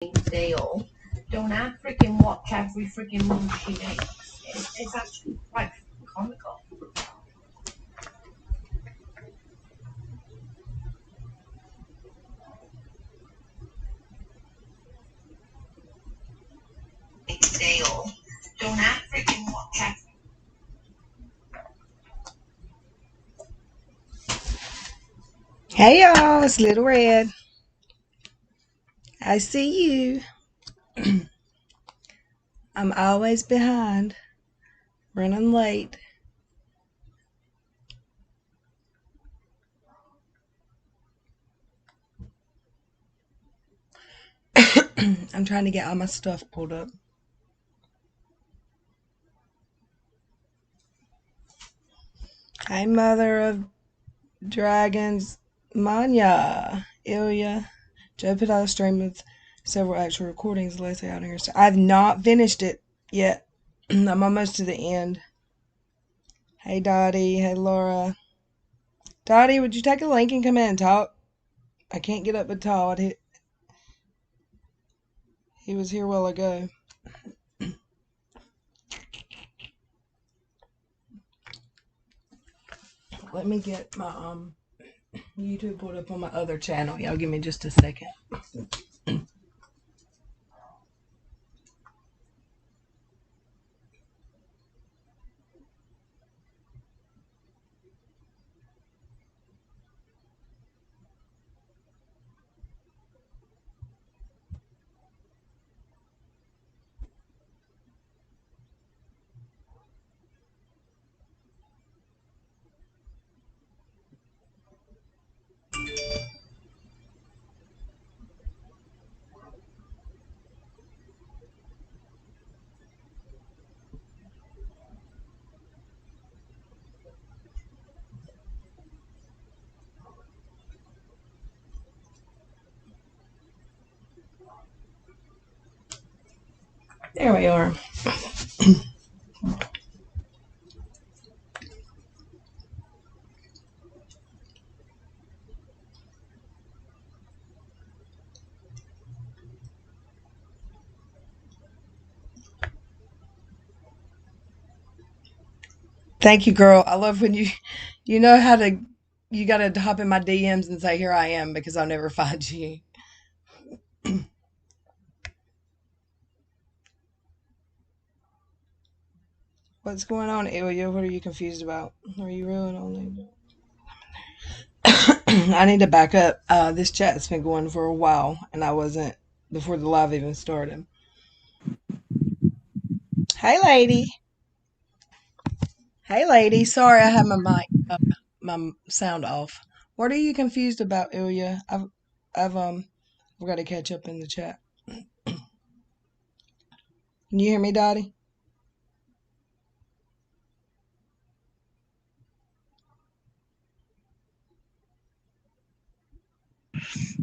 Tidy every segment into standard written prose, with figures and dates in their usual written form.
Dale. Don't I freaking watch every freaking move she makes. It's actually quite comical. Dale. Don't I freaking watch every. Hey y'all, it's Little Red. I see you. I'm always behind, running late. I'm trying to get all my stuff pulled up. Hi, Mother of Dragons, Manya, Ilya. Joe put out a stream with several actual recordings. Let's say out here. So I've not finished it yet. I'm almost to the end. Hey, Dottie. Hey, Laura. Dottie, would you take a link and come in and talk? I can't get up with Todd. He was here a while ago. Let me get my YouTube pulled up on my other channel. Y'all give me just a second. There we are. Thank you, girl. I love when you know how to, you got to hop in my DMs and say, here I am, because I'll never find you. What's going on, Ilya? What are you confused about? Are you really only? I need to back up. This chat's been going for a while, and I wasn't before the live even started. Hey, lady. Hey, lady. Sorry, I had my sound off. What are you confused about, Ilya? I've got to catch up in the chat. Can you hear me, Dottie?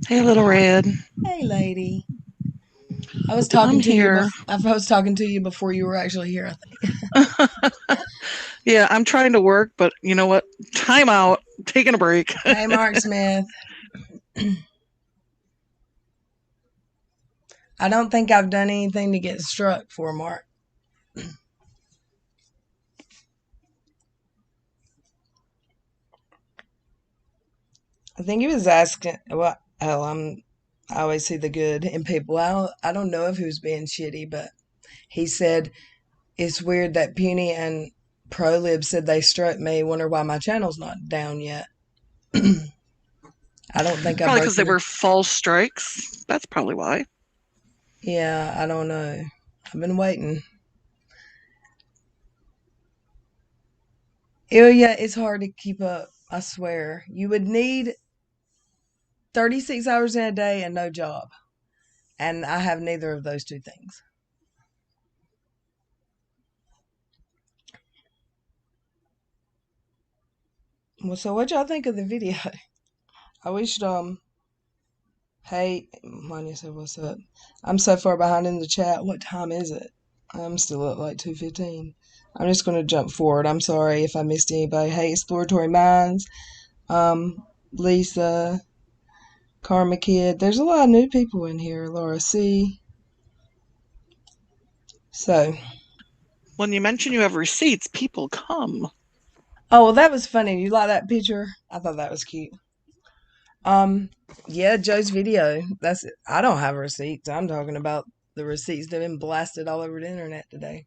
Hey, Little Red. Hey, lady. I was I'm talking to you. here. I was talking to you before you were actually here, I think. Yeah, I'm trying to work, but you know what? Time out. Taking a break. Hey, Mark Smith. I don't think I've done anything to get struck for, Mark. I think he was asking. Well, hell, I always see the good in people. I don't know if he was being shitty, but he said it's weird that Puny and ProLib said they struck me. Wonder why my channel's not down yet. I don't think I Probably because they posted it. were false strikes. That's probably why. Yeah, I don't know. I've been waiting. Yeah, it's hard to keep up. I swear. You would need 36 hours in a day and no job. And I have neither of those two things. Well, so what y'all think of the video? I wish hey, Manya said what's up. I'm so far behind in the chat. What time is it? I'm still at like 2:15. I'm just gonna jump forward. I'm sorry if I missed anybody. Hey, Exploratory Minds, Lisa, Karma Kid. There's a lot of new people in here. Laura C. So, When you mention you have receipts, people come. oh, well, that was funny. You like that picture? I thought that was cute. Um, yeah, Joe's video. That's it. I don't have receipts. I'm talking about the receipts that have been blasted all over the internet today.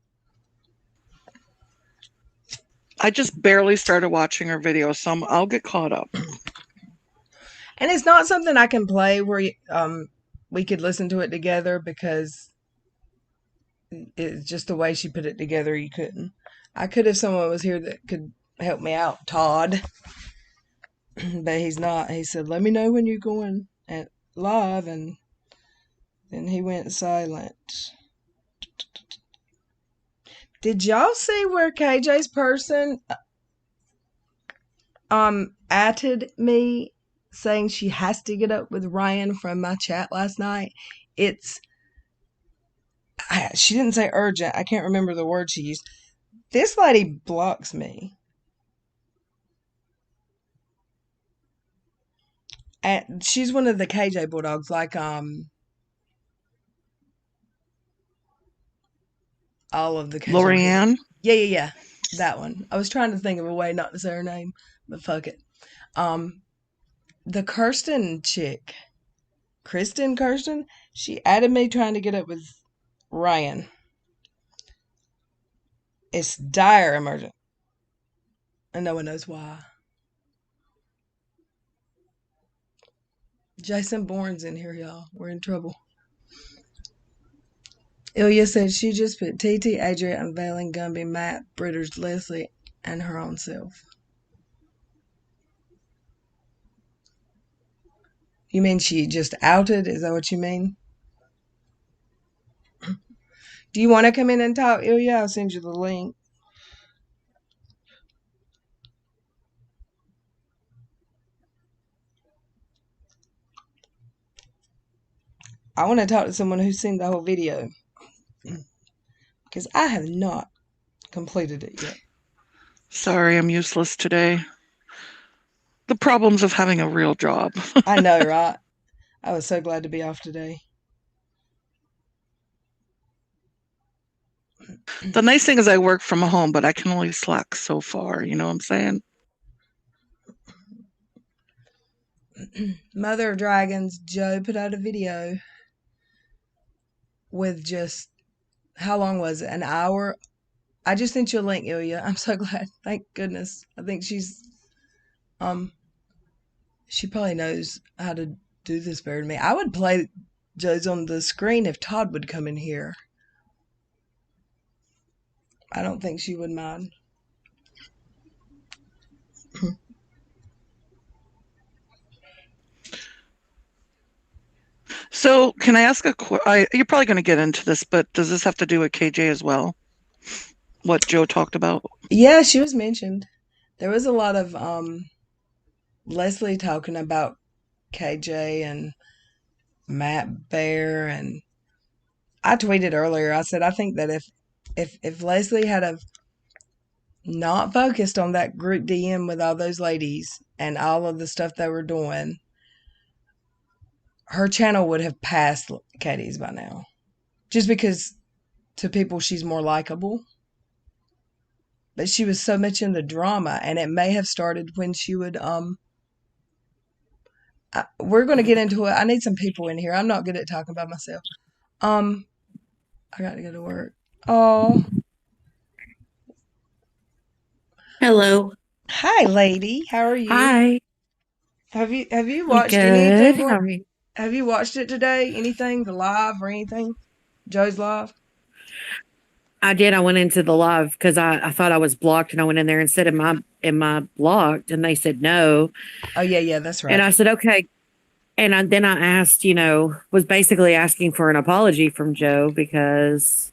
I just barely started watching her video, so I'll get caught up. And it's not something I can play where we could listen to it together because it's just the way she put it together. You couldn't. I could if someone was here that could help me out, Todd, but he's not. He said, "Let me know when you're going at live," and then he went silent. Did y'all see where KJ's person atted me saying she has to get up with Ryan from my chat last night? It's she didn't say urgent. I can't remember the word she used. This lady blocks me. And she's one of the KJ Bulldogs, like all of the KJ Bulldogs. Lorianne? Yeah. That one. I was trying to think of a way not to say her name, but fuck it. The Kirsten chick, Kirsten, she added me trying to get up with Ryan. It's dire emergent. And no one knows why. Jason Bourne's in here, y'all. We're in trouble. Ilya said she just put TT, Adria, Unveiling, Gumby, Matt, Britters, Leslie, and her own self. You mean she just outed? Is that what you mean? Do you want to come in and talk, Ilya? I'll send you the link. I want to talk to someone who's seen the whole video. Because I have not completed it yet. Sorry, I'm useless today. The problems of having a real job. I know, right? I was so glad to be off today. The nice thing is I work from home, but I can only slack so far. You know what I'm saying? Mother of Dragons, Joe put out a video with just, how long was it? An hour? I just sent you a link, Ilya. I'm so glad. Thank goodness. I think she probably knows how to do this better than me. I would play Joe's on the screen if Todd would come in here. I don't think she would mind. So, can I ask you're probably going to get into this, but does this have to do with KJ as well? What Joe talked about? Yeah, she was mentioned. There was a lot of Leslie talking about KJ and Matt Bear, and I tweeted earlier. I said I think that if Leslie had have not focused on that group DM with all those ladies and all of the stuff they were doing, her channel would have passed Katie's by now. Just because to people she's more likable. But she was so much in the drama, and it may have started when she would we're going to get into it. I need some people in here. I'm not good at talking by myself. I got to go to work. Oh, Hello. hi, lady. How are you? Hi. Have you I'm watched good. anything? How are you? Have you watched it today? Anything, the live or anything? Joe's live. I did. I went into the live because I thought I was blocked, and I went in there and said, am I blocked?" And they said no. Oh yeah, that's right. And I said, "Okay." And then I asked, was basically asking for an apology from Joe because,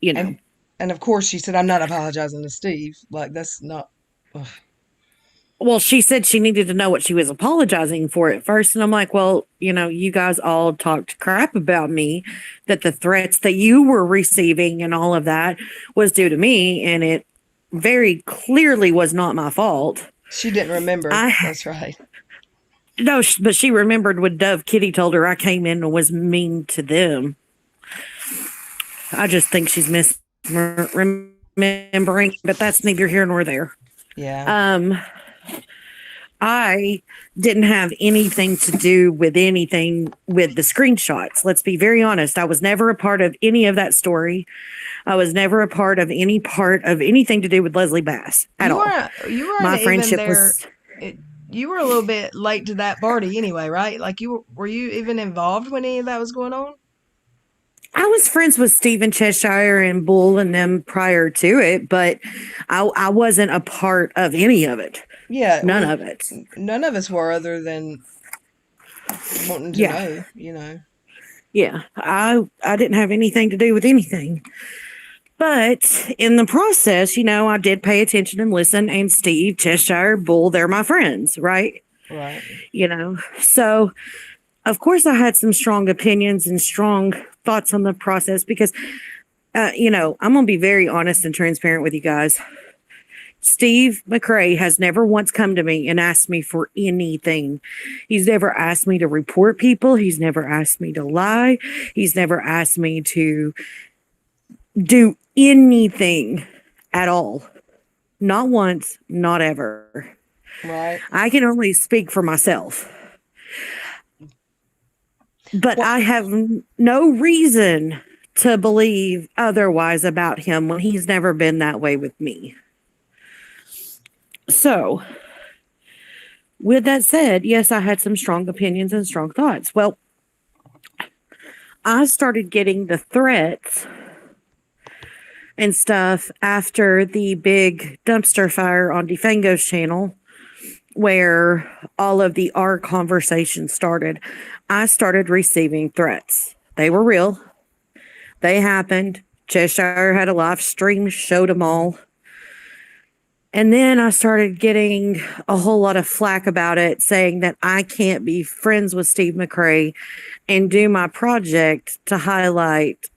And of course she said, "I'm not apologizing to Steve." Like that's not. Ugh. well, she said she needed to know what she was apologizing for at first. And I'm like, well, you guys all talked crap about me, that the threats that you were receiving and all of that was due to me. And it very clearly was not my fault. She didn't remember. That's right. No, but she remembered when Dove Kitty told her I came in and was mean to them. I just think she's remembering, but that's neither here nor there. Yeah. I didn't have anything to do with anything with the screenshots. Let's be very honest. I was never a part of any of that story. I was never a part of anything to do with Leslie Bass at all. You weren't My even friendship there. was. You were a little bit late to that party anyway, right? Like were you even involved when any of that was going on? I was friends with Stephen Cheshire and Bull and them prior to it, but I wasn't a part of any of it. Yeah. None of it. None of us were, other than wanting to know, you know. Yeah. I didn't have anything to do with anything. But in the process, you know, I did pay attention and listen, and Steve, Cheshire, Bull, they're my friends, right? Right. You know, so of course I had some strong opinions and strong thoughts on the process because, you know, I'm going to be very honest and transparent with you guys. Steve McCrae has never once come to me and asked me for anything. He's never asked me to report people. He's never asked me to lie. He's never asked me to do anything at all. Not once, not ever. Right. I can only speak for myself. But I have no reason to believe otherwise about him when he's never been that way with me. So, with that said, yes, I had some strong opinions and strong thoughts. Well, I started getting the threats and stuff after the big dumpster fire on Defango's channel, where all of the our conversation started. I started receiving threats. They were real. They happened. Cheshire had a live stream, showed them all. And then I started getting a whole lot of flack about it, saying that I can't be friends with Steve McCrae and do my project to highlight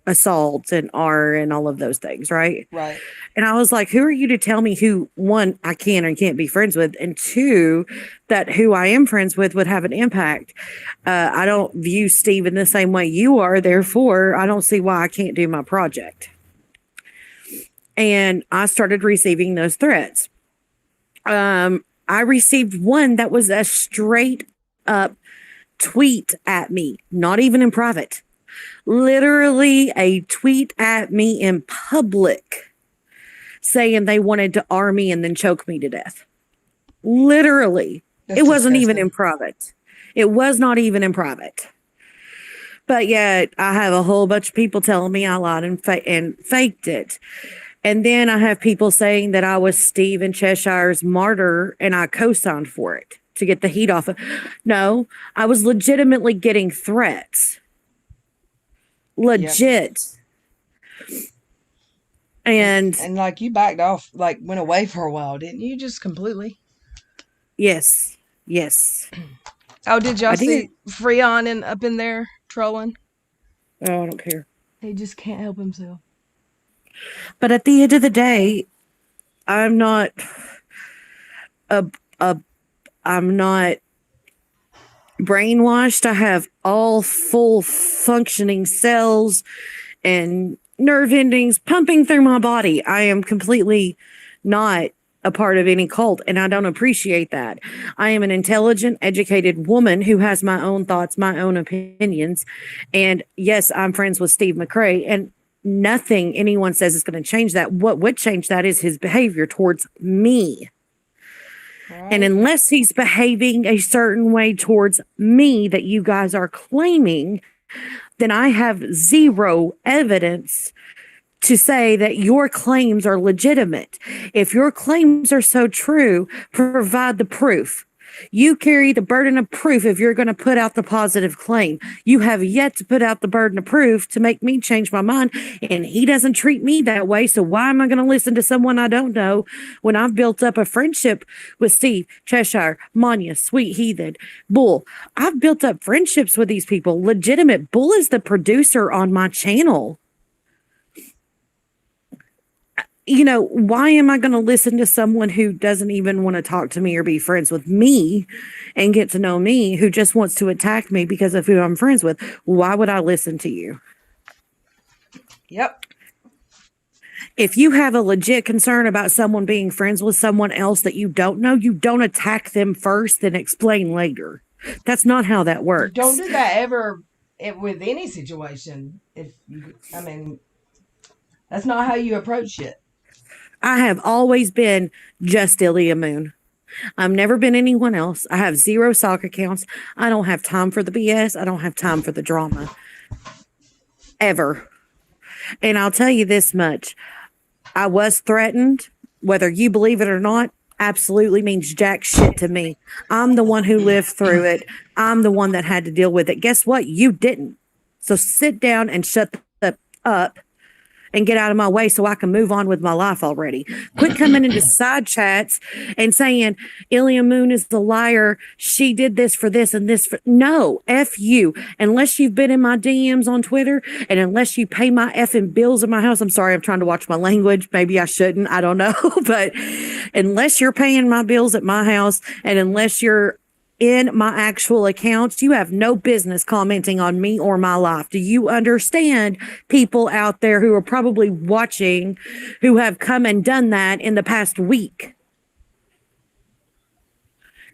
assault and R and all of those things, right? Right. And I was like, who are you to tell me who, one, I can and can't be friends with, and two, that who I am friends with would have an impact. I don't view Steve in the same way you are, therefore, I don't see why I can't do my project. And I started receiving those threats. I received one that was a straight up tweet at me, not even in private. Literally a tweet at me in public saying they wanted to arm me and then choke me to death. Literally. That's it wasn't disgusting. even in private. It was not even in private. But yet I have a whole bunch of people telling me I lied and faked it. And then I have people saying that I was Steve and Cheshire's martyr and I co-signed for it to get the heat off of. No, I was legitimately getting threats. Legit. Yep. And like you backed off, like went away for a while, didn't you? Just completely. yes. Oh, did y'all I see did. Freon up in there trolling? Oh, I don't care. He just can't help himself. But at the end of the day, I'm not I'm not brainwashed. I have all full functioning cells and nerve endings pumping through my body. I am completely not a part of any cult, and I don't appreciate that. I am an intelligent, educated woman who has my own thoughts, my own opinions. And yes, I'm friends with Steve McCrae, and nothing anyone says is going to change that. What would change that is his behavior towards me. Right. And unless he's behaving a certain way towards me that you guys are claiming, then I have zero evidence to say that your claims are legitimate. If your claims are so true, provide the proof. You carry the burden of proof if you're going to put out the positive claim. You have yet to put out the burden of proof to make me change my mind, and he doesn't treat me that way. So why am I going to listen to someone I don't know when I've built up a friendship with Steve, Cheshire, Manya, Sweet Heathen, Bull? I've built up friendships with these people. Legitimate. Bull is the producer on my channel. why am I going to listen to someone who doesn't even want to talk to me or be friends with me and get to know me, who just wants to attack me because of who I'm friends with? Why would I listen to you? Yep. If you have a legit concern about someone being friends with someone else that you don't know, you don't attack them first, then explain later. That's not how that works. You don't do that ever with any situation. That's not how you approach it. I have always been just Ilya Moon. I've never been anyone else. I have 0 sock accounts. I don't have time for the BS. I don't have time for the drama. Ever. And I'll tell you this much. I was threatened, whether you believe it or not, absolutely means jack shit to me. I'm the one who lived through it. I'm the one that had to deal with it. Guess what? You didn't. So sit down and shut up and get out of my way so I can move on with my life already. Quit coming into side chats and saying, Ilya Moon is the liar. She did this for this and this. No, F you. Unless you've been in my DMs on Twitter and unless you pay my effing bills in my house. I'm sorry, I'm trying to watch my language. Maybe I shouldn't. I don't know. But unless you're paying my bills at my house and unless you're in my actual accounts, you have no business commenting on me or my life. Do you understand, people out there who are probably watching who have come and done that in the past week?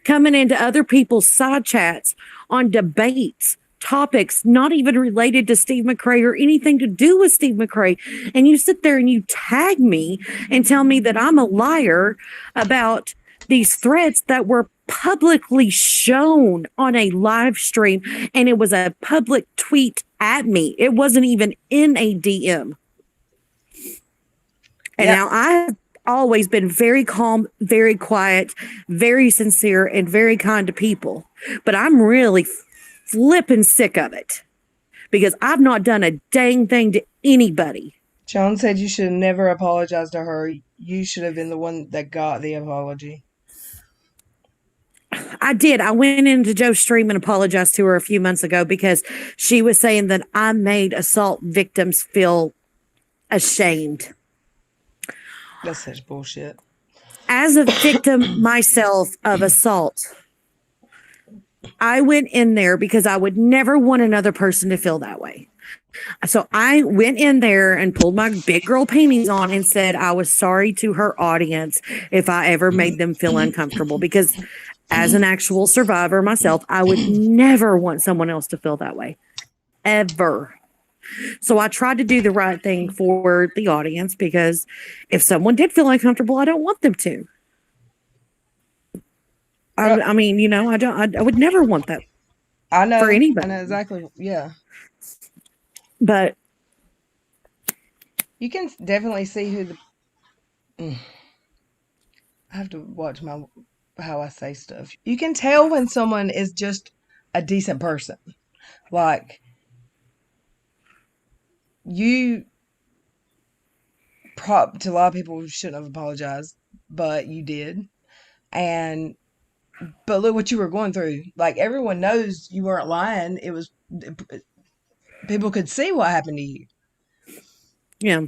Coming into other people's side chats on debates, topics not even related to Steve McRae or anything to do with Steve McRae. And you sit there and you tag me and tell me that I'm a liar about these threats that were publicly shown on a live stream, and it was a public tweet at me. It wasn't even in a DM. And now I've always been very calm, very quiet, very sincere, and very kind to people. But I'm really flipping sick of it because I've not done a dang thing to anybody. Joan said you should have never apologized to her. You should have been the one that got the apology. I did. I went into Joe's stream and apologized to her a few months ago because she was saying that I made assault victims feel ashamed. That's such bullshit. As a victim myself of assault, I went in there because I would never want another person to feel that way. So I went in there and pulled my big girl panties on and said I was sorry to her audience if I ever made them feel uncomfortable, because as an actual survivor myself, I would never want someone else to feel that way, ever. So I tried to do the right thing for the audience, because if someone did feel uncomfortable, I don't want them to. I mean, I would never want that. I know. For anybody. I know exactly. Yeah. But you can definitely see who I have to watch how I say stuff. You can tell when someone is just a decent person. Like, to a lot of people who shouldn't have apologized, but you did. But look what you were going through. Like, everyone knows you weren't lying. People could see what happened to you. Yeah.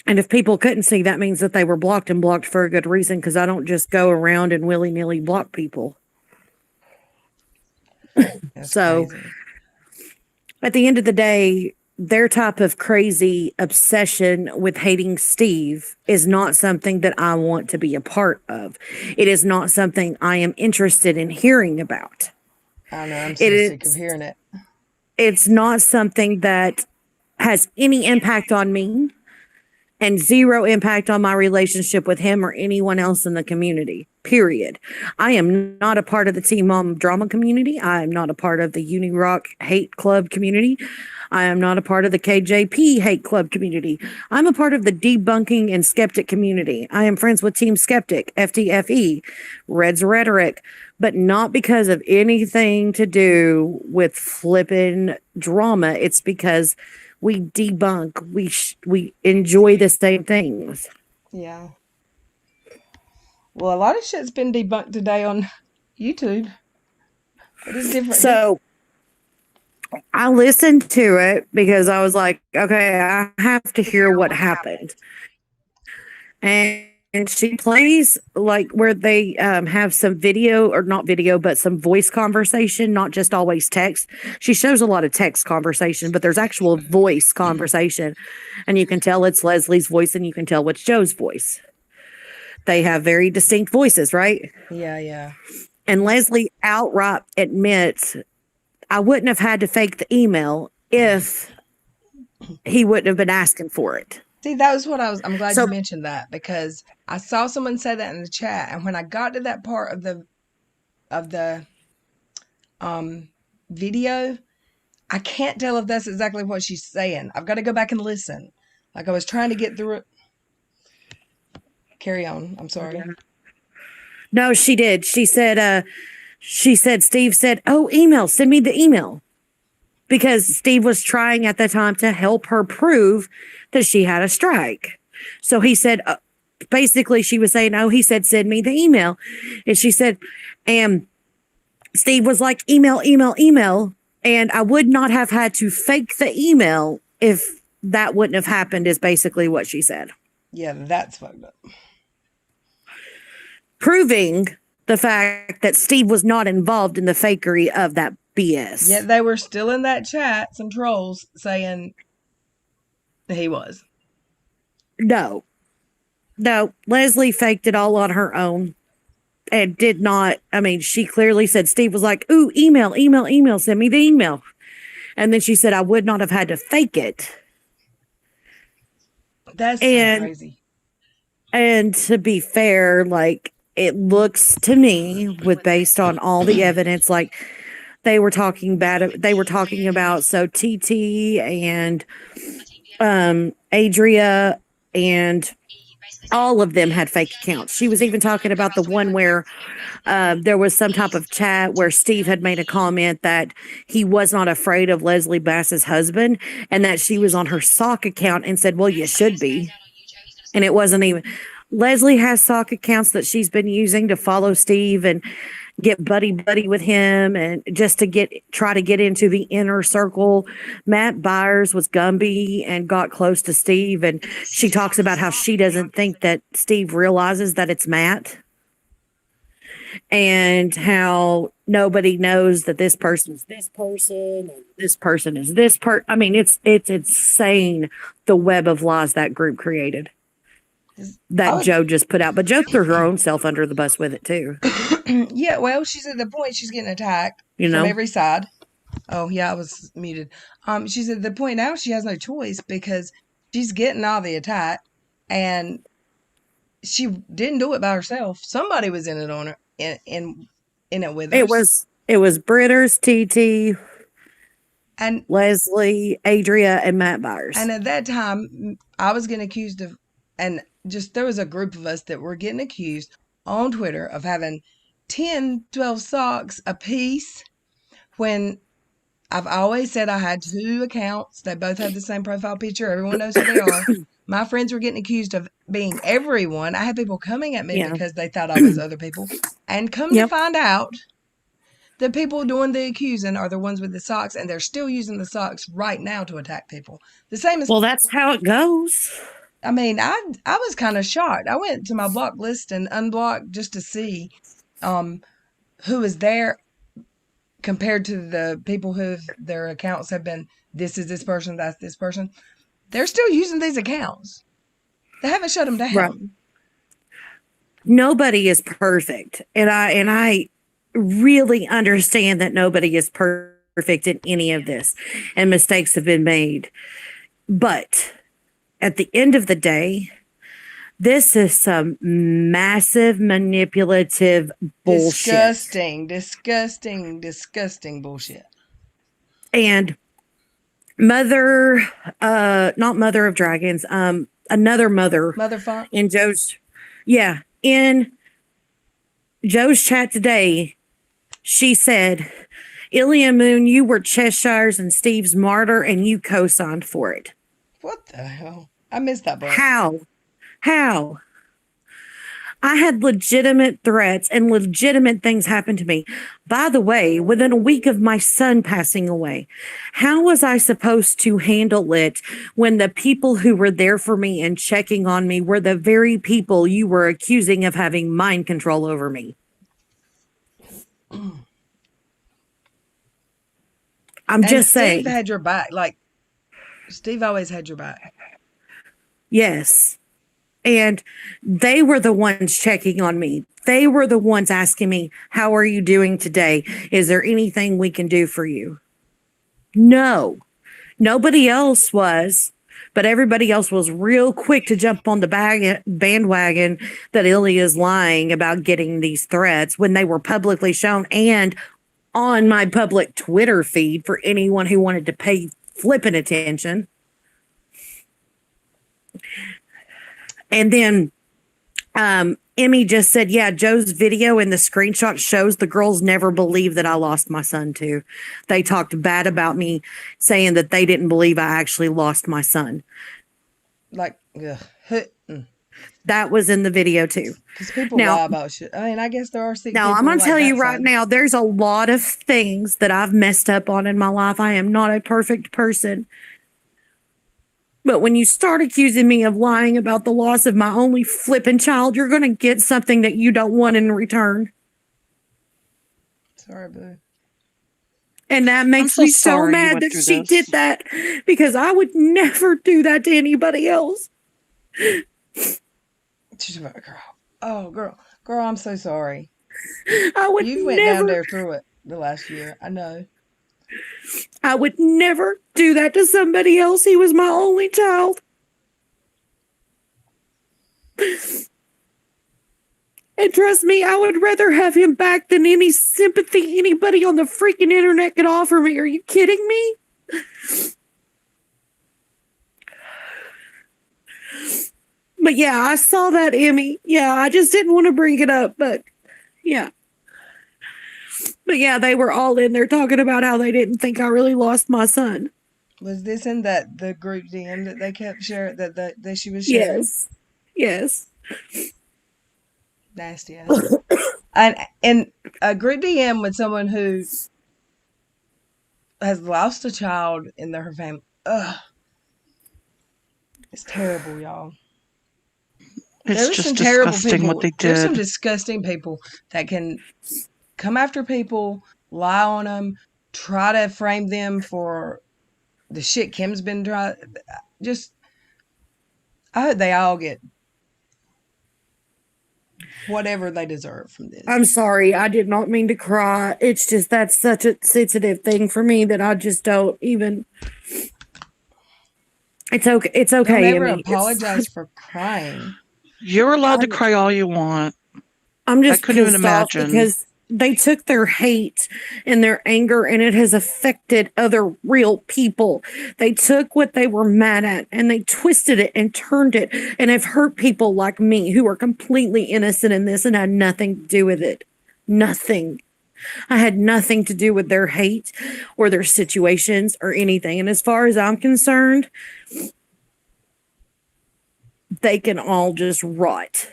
And if people couldn't see, that means that they were blocked, and blocked for a good reason, because I don't just go around and willy-nilly block people. So crazy. At the end of the day, their type of crazy obsession with hating Steve is not something that I want to be a part of. It is not something I am interested in hearing about. I know, I'm so sick of hearing it. It's not something that has any impact on me and 0 impact on my relationship with him or anyone else in the community, period. I am not a part of the Teen Mom drama community. I am not a part of the Uni Rock hate club community. I am not a part of the KJP hate club community. I'm a part of the debunking and skeptic community. I am friends with Team Skeptic, FTFE, Red's Rhetoric, but not because of anything to do with flipping drama. It's because we debunk. We enjoy the same things. Yeah. Well, a lot of shit's been debunked today on YouTube. It is different. So I listened to it because I was like, okay, I have to hear what happened. and she plays like where they have some video, or not video, but some voice conversation, not just always text. She shows a lot of text conversation, but there's actual voice conversation, and you can tell it's Leslie's voice and you can tell it's Joe's voice. They have very distinct voices, right? Yeah, yeah. And Leslie outright admits, I wouldn't have had to fake the email if he wouldn't have been asking for it. See, that was what I'm glad So- you mentioned that, because I saw someone say that in the chat, and when I got to that part of the video, I can't tell if that's exactly what she's saying. I've got to go back and listen. Like, I was trying to get through it. Carry on. I'm sorry. No, she did. She said, Steve said, oh, email, send me the email. Because Steve was trying at the time to help her prove that she had a strike. So he said, basically, she was saying, oh, he said, send me the email. And she said, and Steve was like, email, email, email. And I would not have had to fake the email if that wouldn't have happened, is basically what she said. Yeah, that's fucked up. Proving the fact that Steve was not involved in the fakery of that BS. Yet they were still in that chat, some trolls saying he was. No, Leslie faked it all on her own and did not. I mean, she clearly said, Steve was like, ooh, email, send me the email. And then she said, I would not have had to fake it. That's so And- crazy. And to be fair, like, it looks to me, with based on all the evidence, like they were talking about, so TT and Adria and all of them had fake accounts. She was even talking about the one where there was some type of chat where Steve had made a comment that he was not afraid of Leslie Bass's husband, and that she was on her sock account and said, well, you should be. And it wasn't even. Leslie has sock accounts that she's been using to follow Steve and get buddy with him, and just to try to get into the inner circle. Matt Byers was Gumby and got close to Steve, and she talks about how she doesn't think that Steve realizes that it's Matt, and how nobody knows that this person's this person and this person is this part. I mean, it's insane, the web of lies that group created, that Joe just put out. But Joe threw her own self under the bus with it too. Yeah, well, she's at the point she's getting attacked You know? from every side. Oh, yeah, I was muted. She's at the point now she has no choice, because she's getting all the attack, and she didn't do it by herself. Somebody was in it on her, in it with her. It was Britters, TT, and Leslie, Adria, and Matt Byers. And at that time, I was getting accused of, and just there was a group of us that were getting accused on Twitter of having 10, 12 socks a piece, when I've always said I had 2 accounts. They both had the same profile picture. Everyone knows who they are. My friends were getting accused of being everyone. I had people coming at me because they thought I was other people. And come to find out, the people doing the accusing are the ones with the socks, and they're still using the socks right now to attack people. The same as... Well, that's how it goes. I mean, I was kind of shocked. I went to my block list and unblocked just to see who is there compared to the people who their accounts have been, this is this person, that's this person. They're still using these accounts. They haven't shut them down. Right. Nobody is perfect. And I really understand that nobody is perfect in any of this, and mistakes have been made. But at the end of the day, this is some massive manipulative bullshit. Disgusting bullshit. And not Mother of Dragons, another mother. Mother Font? In Joe's chat today, she said, Ilya Moon, you were Cheshire's and Steve's martyr, and you co-signed for it. What the hell? I missed that part. How? I had legitimate threats and legitimate things happen to me. By the way, within a week of my son passing away, how was I supposed to handle it when the people who were there for me and checking on me were the very people you were accusing of having mind control over me? I'm And just Steve saying. had your back. Like, Steve always had your back. Yes. And they were the ones checking on me. They were the ones asking me, how are you doing today? Is there anything we can do for you? No, nobody else was, but everybody else was real quick to jump on the bandwagon that Ilya's lying about getting these threats when they were publicly shown and on my public Twitter feed for anyone who wanted to pay flipping attention. And then Emmy just said, yeah, Joe's video and the screenshot shows the girls never believed that I lost my son too. They talked bad about me, saying that they didn't believe I actually lost my son. Like, ugh. That was in the video too. Because people Now- lie about shit. I mean, I guess there are sick Now, people I'm going to like tell that you right side. now, there's a lot of things that I've messed up on in my life. I am not a perfect person. But when you start accusing me of lying about the loss of my only flipping child, you're going to get something that you don't want in return. Sorry, boo. And that makes so me so sorry you mad went that through she this. did that because I would never do that to anybody else. She's about girl. Oh, girl, I'm so sorry. I would You went down never, there through it the last year. I know. I would never do that to somebody else. He was my only child. And trust me, I would rather have him back than any sympathy anybody on the freaking internet could offer me. Are you kidding me? But yeah, I saw that, Emmy. Yeah, I just didn't want to bring it up, but yeah. But yeah, they were all in there talking about how they didn't think I really lost my son. Was this in the group DM that they kept sharing that she was sharing? Yes. Yes. Nasty ass. and a group DM with someone who has lost a child in her family. Ugh. It's terrible, y'all. It's just disgusting what they There's some did. disgusting people that can come after people, lie on them, try to frame them for the shit Kim's been trying. Just, I hope they all get whatever they deserve from this. I'm sorry. I did not mean to cry. It's just that's such a sensitive thing for me that I just don't even. It's okay. It's okay. Don't ever Emmy. apologize for crying. You're allowed to cry all you want. I'm just I couldn't even pissed off imagine. because they took their hate and their anger and it has affected other real people. They took what they were mad at and they twisted it and turned it and have hurt people like me who are completely innocent in this and had nothing to do with it. Nothing. I had nothing to do with their hate or their situations or anything. And as far as I'm concerned, they can all just rot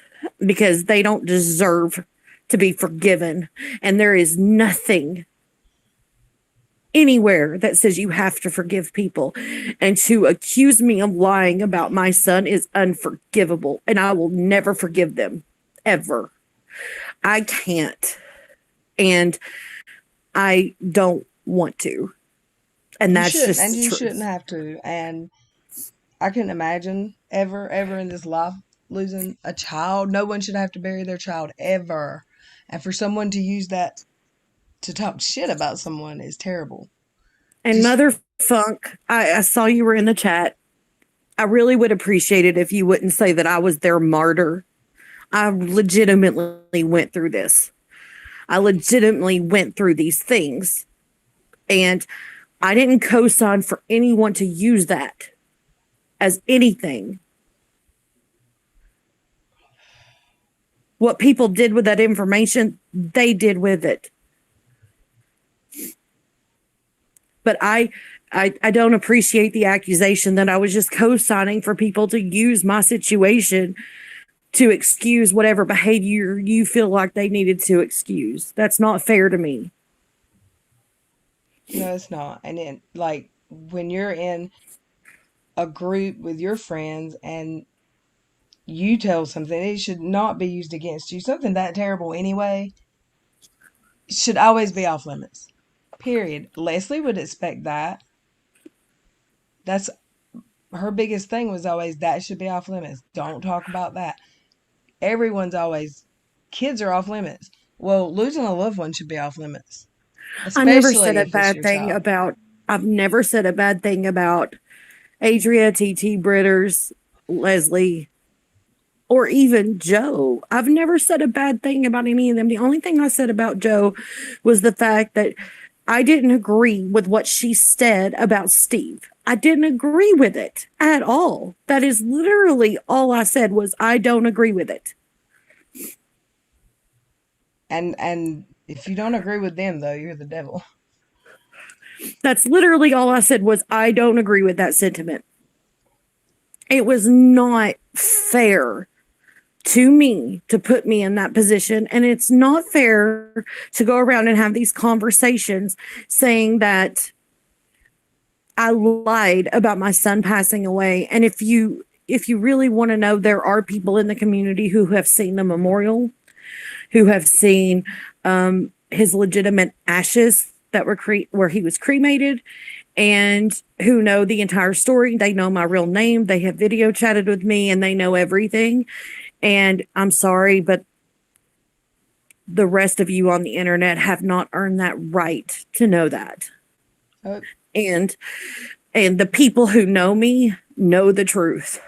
because they don't deserve to be forgiven. And there is nothing anywhere that says you have to forgive people. And to accuse me of lying about my son is unforgivable. And I will never forgive them, ever. I can't. And I don't want to. And that's just and you truth. shouldn't have to. And I couldn't imagine ever in this life losing a child. No one should have to bury their child ever. And for someone to use that to talk shit about someone is terrible. And Mother Funk, I saw you were in the chat. I really would appreciate it if you wouldn't say that I was their martyr. I legitimately went through this. I legitimately went through these things. And I didn't co-sign for anyone to use that as anything. What people did with that information, they did with it. But I don't appreciate the accusation that I was just co-signing for people to use my situation to excuse whatever behavior you feel like they needed to excuse. That's not fair to me. No, it's not. And then, like, when you're in a group with your friends and you tell something, it should not be used against you. Something that terrible anyway should always be off limits. Period. Leslie would expect that. That's her biggest thing was always that should be off limits. Don't talk about that. Everyone's always kids are off limits. Well, losing a loved one should be off limits, I never said especially a if it's bad your thing child. about, I've never said a bad thing about Adria, TT, Britters, Leslie, or even Joe. I've never said a bad thing about any of them. The only thing I said about Joe was the fact that I didn't agree with what she said about Steve. I didn't agree with it at all. That is literally all I said was I don't agree with it. And if you don't agree with them though, you're the devil. That's literally all I said was I don't agree with that sentiment. It was not fair to me to put me in that position. And it's not fair to go around and have these conversations saying that I lied about my son passing away. And if you really want to know, there are people in the community who have seen the memorial, who have seen his legitimate ashes that were where he was cremated, and who know the entire story. They know my real name. They have video chatted with me, and they know everything. And I'm sorry, but the rest of you on the internet have not earned that right to know that. Oh, And the people who know me know the truth.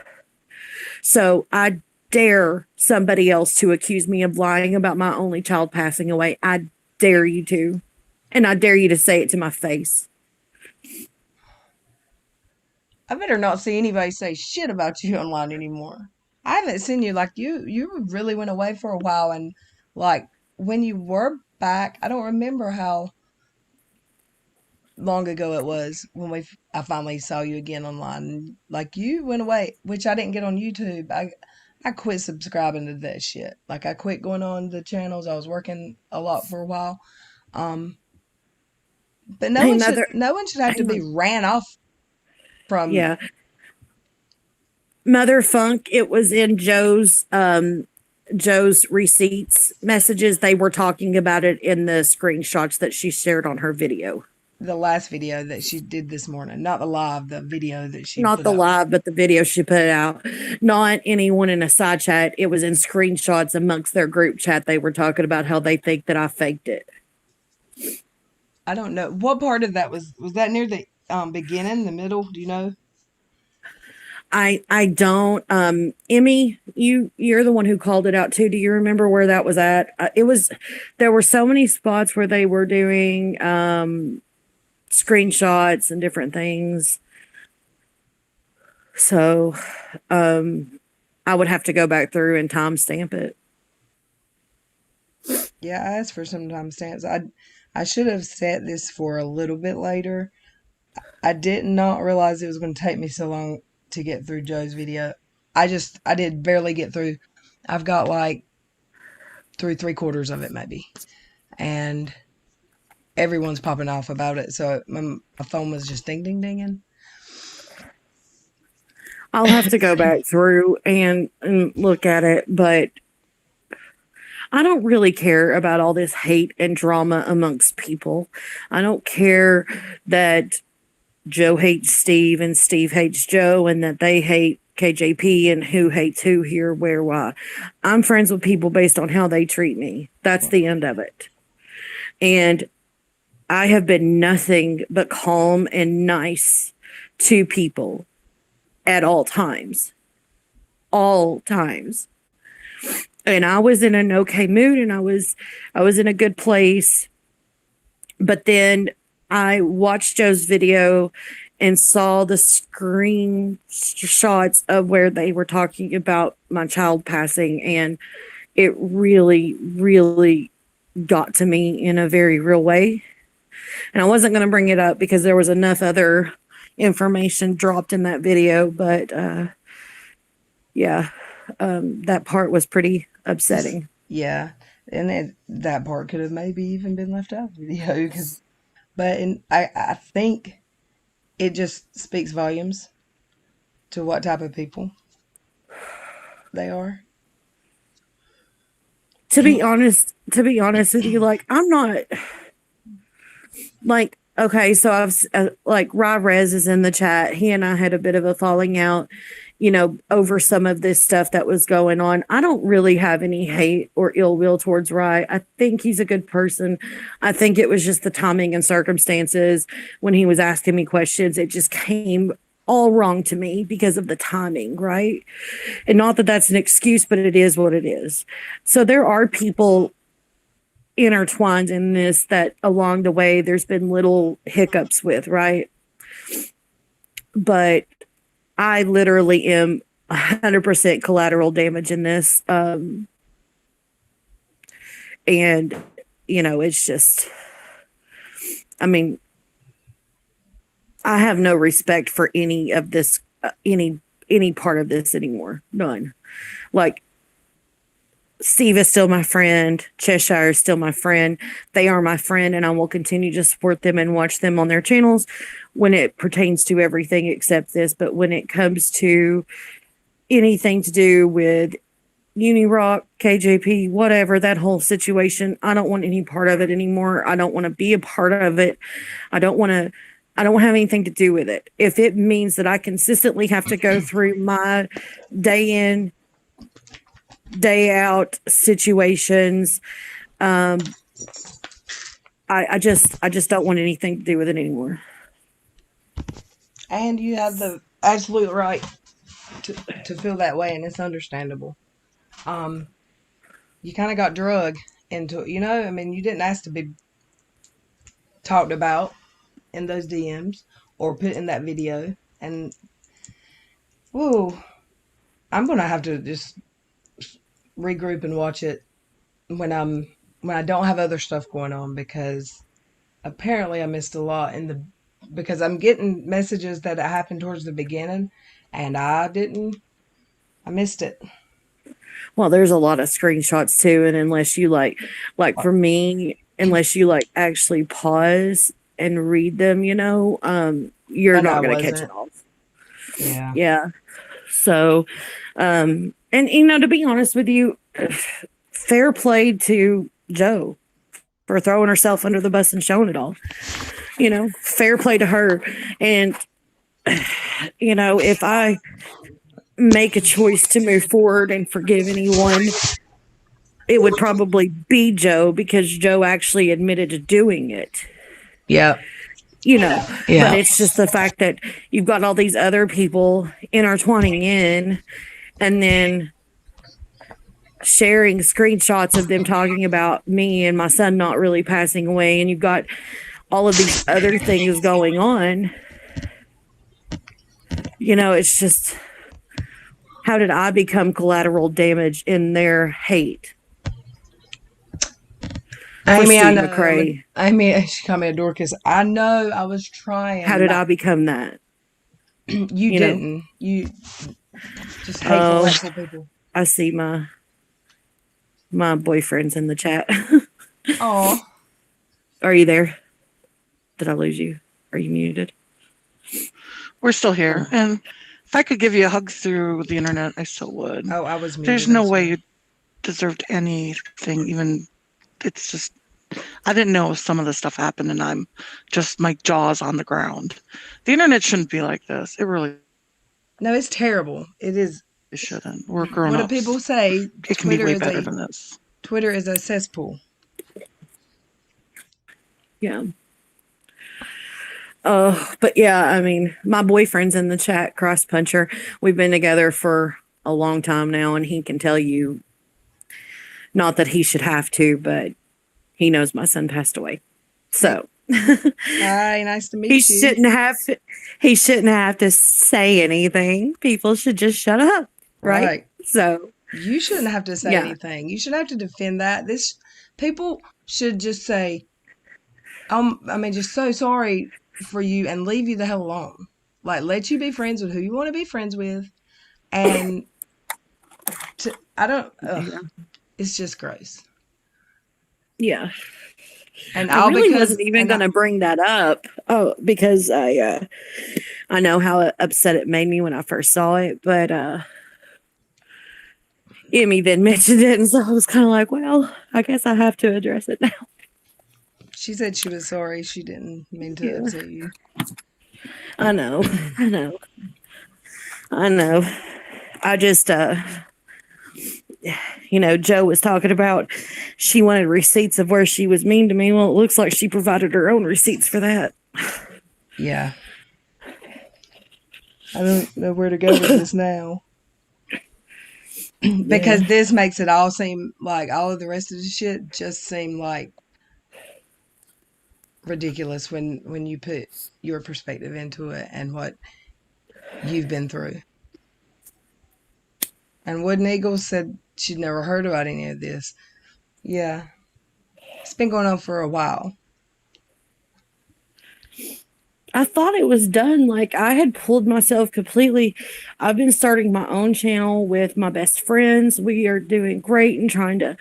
So I dare somebody else to accuse me of lying about my only child passing away. I dare you to. And I dare you to say it to my face. I better not see anybody say shit about you online anymore. I haven't seen you like you really went away for a while, and like when you were back, I don't remember how long ago it was when I finally saw you again online. Like you went away, which I didn't get on YouTube. I quit subscribing to that shit. Like I quit going on the channels. I was working a lot for a while. Um, but Hey, mother. no one should have to Hang be on. ran off from. Yeah. Mother Funk, it was in Joe's receipts messages. They were talking about it in the screenshots that she shared on her video. The last video that she did this morning, not the live, the video that she Not put the up. live, but the video she put out. Not anyone in a side chat. It was in screenshots amongst their group chat. They were talking about how they think that I faked it. I don't know what part of that was that near the beginning, the middle. Do you know? I don't. Emmy, you're the one who called it out too. Do you remember where that was at? It was. There were so many spots where they were doing screenshots and different things. So, I would have to go back through and timestamp it. Yeah, I asked for some timestamps. I should have set this for a little bit later. I did not realize it was going to take me so long to get through Joe's video. I did barely get through. I've got like through 3/4 of it maybe, and everyone's popping off about it. So my phone was just ding ding dinging. I'll have to go back through and look at it, but I don't really care about all this hate and drama amongst people. I don't care that Joe hates Steve and Steve hates Joe and that they hate KJP and who hates who here, where, why. I'm friends with people based on how they treat me. That's the end of it. And I have been nothing but calm and nice to people at all times. All times. And I was in an okay mood and I was in a good place. But then I watched Joe's video and saw the screenshots of where they were talking about my child passing, and it really, really got to me in a very real way. And I wasn't going to bring it up because there was enough other information dropped in that video, but yeah. that part was pretty upsetting. Yeah, and that part could have maybe even been left out of the video, I think it just speaks volumes to what type of people they are. To be honest with you, like, I'm not like, okay, so I've like Rez is in the chat. He and I had a bit of a falling out, over some of this stuff that was going on. I don't really have any hate or ill will towards Rye. I think he's a good person. I think it was just the timing and circumstances when he was asking me questions. It just came all wrong to me because of the timing, right? And not that that's an excuse, but it is what it is. So there are people intertwined in this that along the way there's been little hiccups with, right? But I literally am 100% collateral damage in this. And, it's just, I mean, I have no respect for any of this, any part of this anymore. None. Like, Steve is still my friend. Cheshire is still my friend. They are my friend, and I will continue to support them and watch them on their channels when it pertains to everything except this. But when it comes to anything to do with Unirock, KJP, whatever, that whole situation, I don't want any part of it anymore. I don't want to be a part of it. I don't have anything to do with it. If it means that I consistently have to go through my day in, day out situations, I just don't want anything to do with it anymore. And you have the absolute right to feel that way, and it's understandable. You kind of got drug into it, I mean, you didn't ask to be talked about in those DMs or put in that video, and I'm gonna have to just regroup and watch it when I don't have other stuff going on, because apparently I missed a lot because I'm getting messages that happened towards the beginning, and I missed it. Well, there's a lot of screenshots too, and unless you like for me, unless you actually pause and read them, you're not going to catch it all. Yeah. So, and to be honest with you, fair play to Joe for throwing herself under the bus and showing it all. Fair play to her. And if I make a choice to move forward and forgive anyone, it would probably be Joe, because Joe actually admitted to doing it. Yeah. Yeah. But it's just the fact that you've got all these other people intertwining in, and then sharing screenshots of them talking about me and my son not really passing away, and you've got all of these other things going on. It's just, how did I become collateral damage in their hate? Amy, I know. McCrae. Amy, she called me a Dorcas. I know. I was trying. How did I become that? You didn't. You just hate people. I see my boyfriend's in the chat. Oh, are you there? Did I lose you? Are you muted? We're still here, and if I could give you a hug through the internet, I still would. Oh, I was muted. There's no way you deserved anything. Even, it's just, I didn't know some of this stuff happened, and I'm just, my jaw's on the ground. The internet shouldn't be like this. It really. No, it's terrible. It is. It shouldn't. We're grown-ups. What do people say? It can be way better than this. Twitter is a cesspool. Yeah. But yeah, I mean, my boyfriend's in the chat, Cross Puncher. We've been together for a long time now, and he can tell you, not that he should have to, but he knows my son passed away. So hi, nice to meet you. He shouldn't have to say anything. People should just shut up, right? So you shouldn't have to say anything. You should have to defend that. People should just say, just so sorry for you, and leave you the hell alone. Like, let you be friends with who you want to be friends with, and I don't. Yeah. It's just gross. Yeah. And I all really because wasn't even and going to bring that up. Oh, because I know how upset it made me when I first saw it, but Emmy then mentioned it, and so I was kind of like, well, I guess I have to address it now. she said she was sorry. She didn't mean to Yeah. upset you. I know. I know. I know. I just Joe was talking about she wanted receipts of where she was mean to me. Well, it looks like she provided her own receipts for that. Yeah. I don't know where to go with this now. Because this makes it all seem like all of the rest of the shit just seem like ridiculous when you put your perspective into it and what you've been through. And Wooden Eagle said she'd never heard about any of this. Yeah. It's been going on for a while. I thought it was done. Like I had pulled myself completely. I've been starting my own channel with my best friends. We are doing great and trying to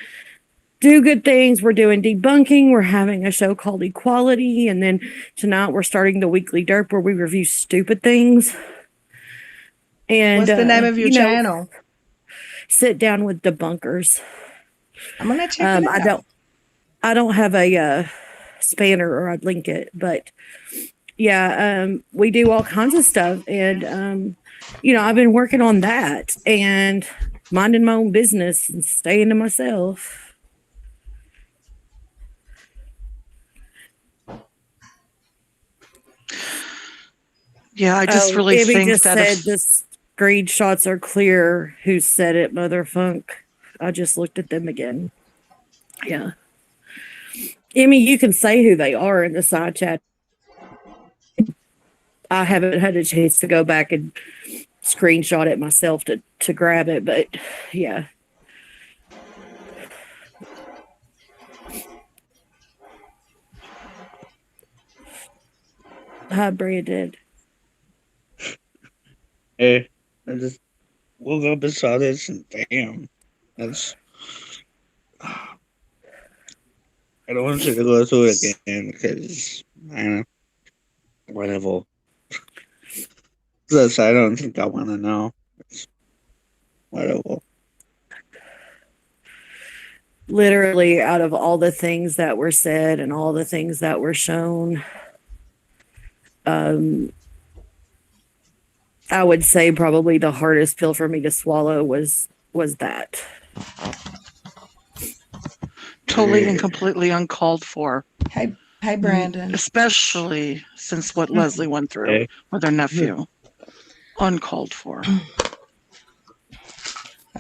do good things. We're doing debunking. We're having a show called Equality. And then tonight we're starting the weekly derp where we review stupid things. And What's the name of your channel? Sit down with debunkers. I'm gonna check it out. I don't have a spanner or I'd link it, but yeah, we do all kinds of stuff. And I've been working on that and minding my own business and staying to myself. Yeah, I just really Abby think just that said if the screenshots are clear. Who said it, motherfunk? I just looked at them again. Yeah. Emmy, you can say who they are in the side chat. I haven't had a chance to go back and screenshot it myself to grab it, but yeah. Hi, Brandon. Hey, I just woke up and saw this, and damn, that's. I don't want you to go through it again because I don't know, whatever. Plus, I don't think I want to know. It's whatever. Literally, out of all the things that were said and all the things that were shown, I would say probably the hardest pill for me to swallow was that. totally and completely uncalled for, Hey, Brandon. especially since what Leslie went through with her nephew. Uncalled for.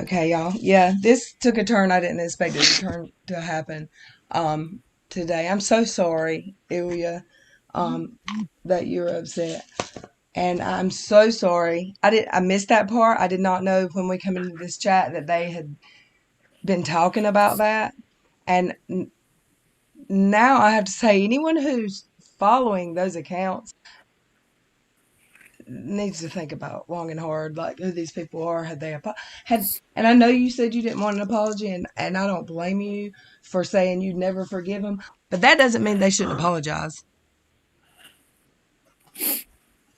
Okay, y'all. Yeah, this took a turn I didn't expect it to happen today. I'm so sorry, Ilya, that you're upset. And I'm so sorry. I missed that part. I did not know when we come into this chat that they had been talking about that. And now I have to say, anyone who's following those accounts needs to think about long and hard, like who these people are. And I know you said you didn't want an apology, and I don't blame you for saying you'd never forgive them, but that doesn't mean they shouldn't apologize,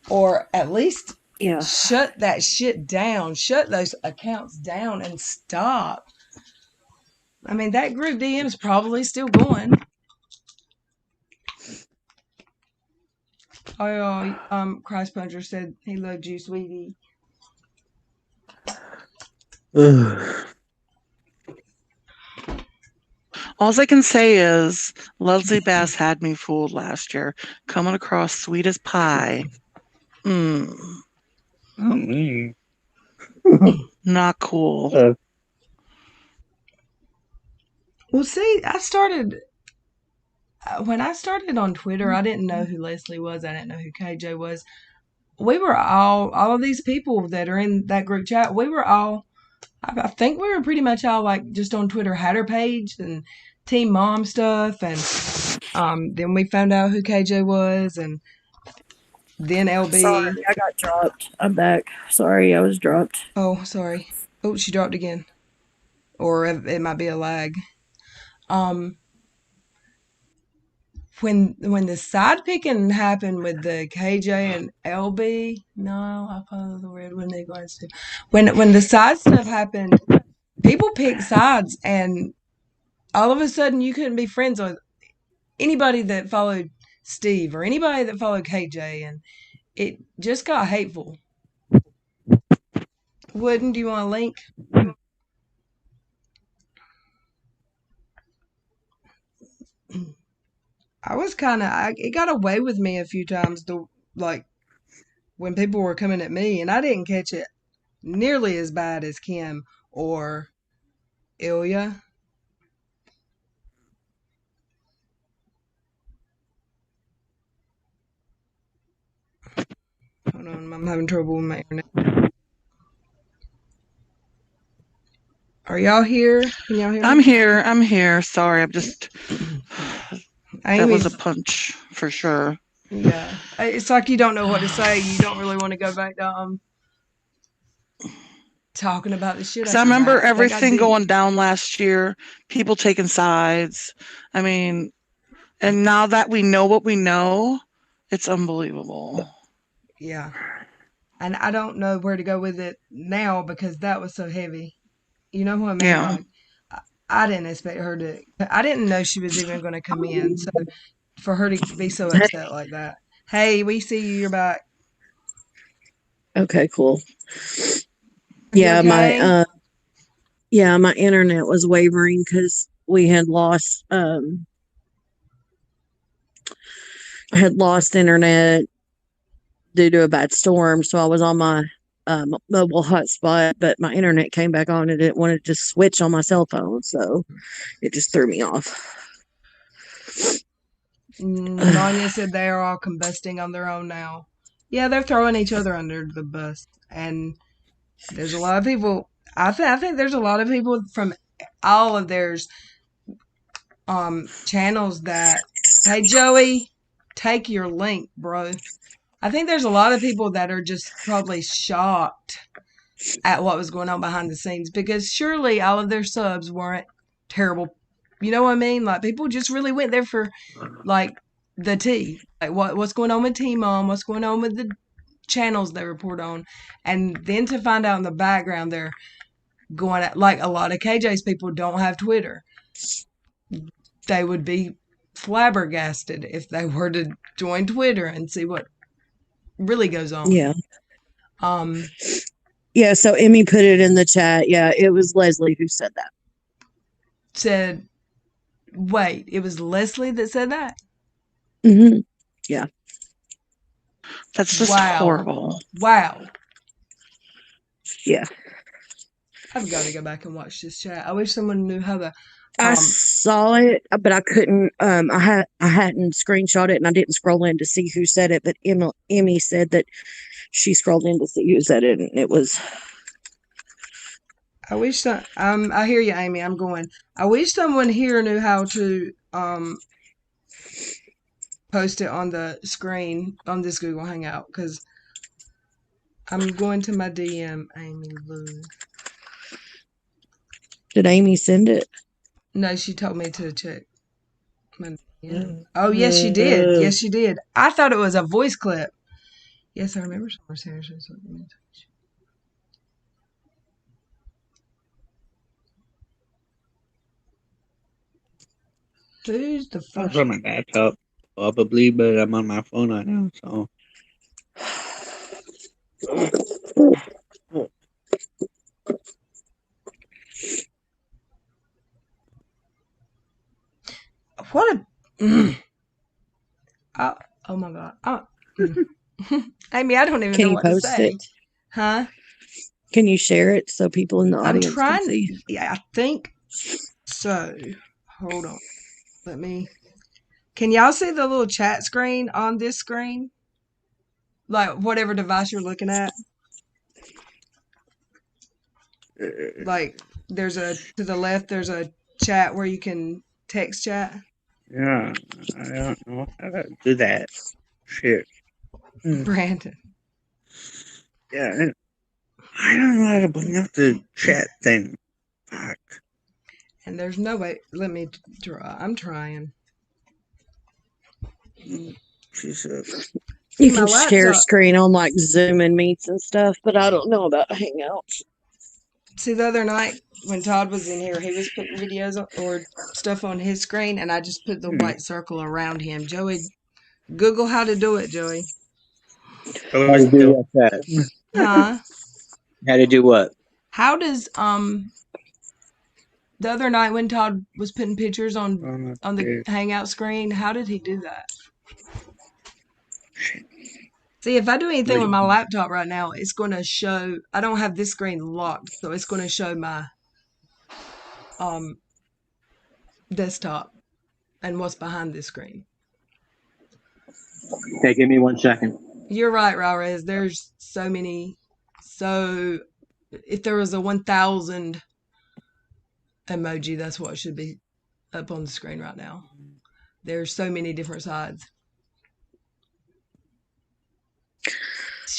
or at least shut that shit down, shut those accounts down, and stop. I mean, that group DM is probably still going. Oh, Christ Puncher said he loved you, sweetie. All I can say is Leslie Bass had me fooled last year, coming across sweet as pie. Not cool. Well, see, when I started on Twitter, I didn't know who Leslie was. I didn't know who KJ was. We were all of these people that are in that group chat. We were all, I think we were pretty much all like just on Twitter Hatter page and Team Mom stuff. And then we found out who KJ was, and then LB. Sorry, I got dropped. I'm back. Sorry, I was dropped. Oh, sorry. Oh, she dropped again. or it might be a lag. Um, when the side picking happened with the KJ and LB, no, I follow the red when they glance to. When the side stuff happened, people picked sides, and all of a sudden you couldn't be friends with anybody that followed Steve or anybody that followed KJ, and it just got hateful. Wouldn't you want a link? I was kind of, it got away with me a few times, like when people were coming at me, and I didn't catch it nearly as bad as Kim or Ilya. Hold on, I'm having trouble with my internet. Are y'all here? Can y'all hear me? I'm here. I'm here. Sorry, I'm just. That was a Amy's, punch for sure. yeah. It's like you don't know what to say. You don't really want to go back to talking about the shit Because I out your remember mouth. They got everything deep. going down last year, people taking sides. I mean, and now that we know what we know, it's unbelievable. Yeah. And I don't know where to go with it now because that was so heavy. You know what I mean? Yeah. Like, I didn't expect her to. I didn't know she was even going to come in. So for her to be so upset like that. Hey, we see you. You're back. Okay, cool. Are you Yeah, okay? my internet was wavering because we had lost I had lost internet due to a bad storm, so I was on my mobile hotspot, but my internet came back on and it wanted to switch on my cell phone, so it just threw me off. Nanya said they are all combusting on their own now. Yeah, they're throwing each other under the bus, and there's a lot of people. I think there's a lot of people from all of theirs channels that. Hey Joey, take your link, bro. I think there's a lot of people that are just probably shocked at what was going on behind the scenes because surely all of their subs weren't terrible. You know what I mean? Like people just really went there for like the tea, like what's going on with T Mom, what's going on with the channels they report on, and then to find out in the background they're going at like a lot of KJ's people don't have Twitter. They would be flabbergasted if they were to join Twitter and see what really goes on. Yeah. Um, Yeah, so Emmy put it in the chat. Yeah, it was Leslie who said that. said, wait, it was Leslie that said that? Mm-hmm. Yeah. That's just Wow. horrible. Wow. Yeah. I've got to go back and watch this chat. I wish someone knew how to. I saw it, but I couldn't. I hadn't screenshot it, and I didn't scroll in to see who said it. But Emmy said that she scrolled in to see who said it, and it was. I wish some. I hear you, Amy. I'm going. I wish someone here knew how to post it on the screen on this Google Hangout because I'm going to my DM, Amy Lou. Did Amy send it? No, she told me to check. Oh, yes, she did. Yes, she did. I thought it was a voice clip. Yes, I remember someone saying something. Who's the I was first? on my laptop, probably, but I'm on my phone right now, so. What a. Oh, oh my God. Oh, Amy, I don't even Can know you what to post say. it? Huh? Can you share it so people in the I'm audience can trying. see? Yeah, I think so. Hold on. Let me. Can y'all see the little chat screen on this screen? Like whatever device you're looking at? Like there's to the left, there's a chat where you can text chat. Yeah, I don't know how to do that. Shit. Brandon. Yeah, I don't know how to bring up the chat thing. Fuck. And there's no way. Let me try. I'm trying. She said, See, You my can share laptop. screen on like Zoom and Meets and stuff, but I don't know about Hangouts. See, the other night when Todd was in here, he was putting videos or stuff on his screen, and I just put the white circle around him. Joey, Google how to do it, Joey. "Oh, How to do still, what that? Huh? How to do what? How does the other night when Todd was putting pictures on the yeah. Hangout screen, how did he do that? See, if I do anything with my laptop right now, it's going to show. I don't have this screen locked, so it's going to show my um desktop and what's behind this screen. Okay, give me 1 second. You're right, Raurez. There's so many. So if there was a 1,000 emoji, that's what should be up on the screen right now. There's so many different sides.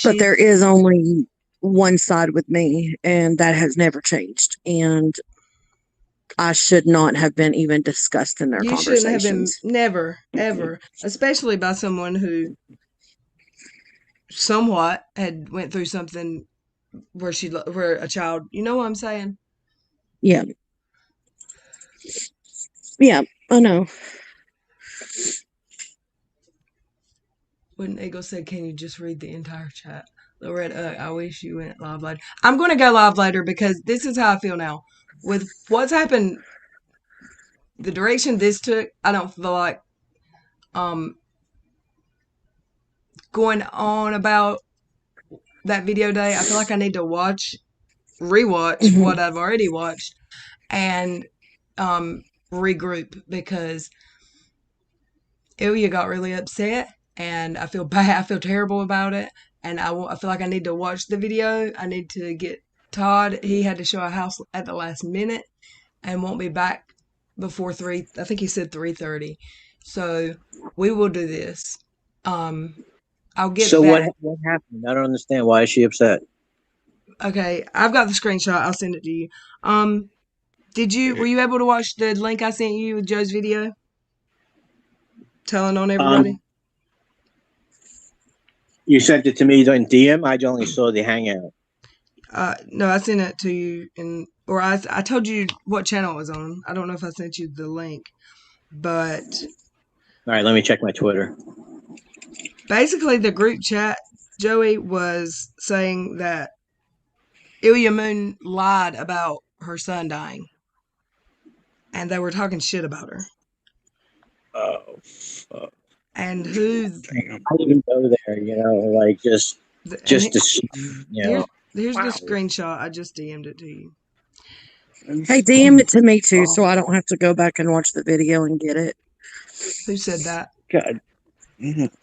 But there is only one side with me, and that has never changed. And I should not have been even discussed in their You shouldn't have been, conversations. never, ever, especially by someone who somewhat had went through something where a child, you know what I'm saying? Yeah. Yeah, I know. When Eagle said, can you just read the entire chat? Loretta, I wish you went live later. I'm going to go live later because this is how I feel now. With what's happened, the direction this took, I don't feel like going on about that video day. I feel like I need to rewatch what I've already watched and regroup because Ilya got really upset and I feel bad. I feel terrible about it. And I feel like I need to watch the video. I need to get Todd. He had to show a house at the last minute and won't be back before 3. I think he said 3:30. So we will do this. I'll get So that. what happened? I don't understand. Why is she upset? Okay, I've got the screenshot. I'll send it to you. Were you able to watch the link I sent you with Joe's video? Telling on everybody? You sent it to me on DM. I only saw the Hangout. No, I sent it to you or I told you what channel it was on. I don't know if I sent you the link, but All right, let me check my Twitter. basically the group chat, Joey was saying that Ilya Moon lied about her son dying, and they were talking shit about her. Oh, fuck. And who? Damn. I didn't even go there. Like just to, Here's the screenshot. I just DM'd it to you. Hey, DM'd it to me too, so I don't have to go back and watch the video and get it. Who said that? God.